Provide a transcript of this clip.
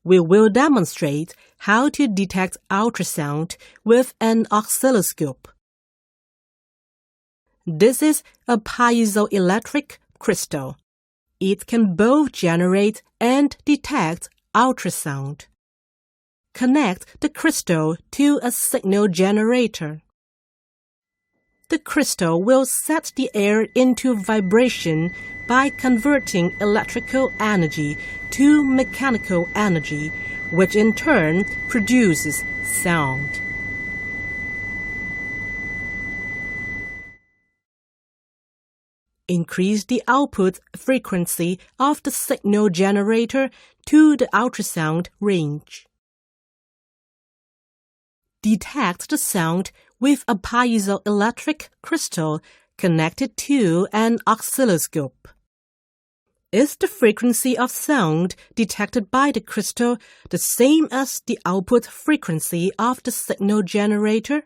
we will demonstrate how to detect ultrasound with an oscilloscope. This is a piezoelectric crystal. It can both generate and detect ultrasound. Connect the crystal to a signal generator. The crystal will set the air into vibration by converting electrical energy to mechanical energy, which in turn produces sound. Increase the output frequency of the signal generator to the ultrasound range. Detect the sound with a piezoelectric crystal connected to an oscilloscope. Is the frequency of sound detected by the crystal the same as the output frequency of the signal generator?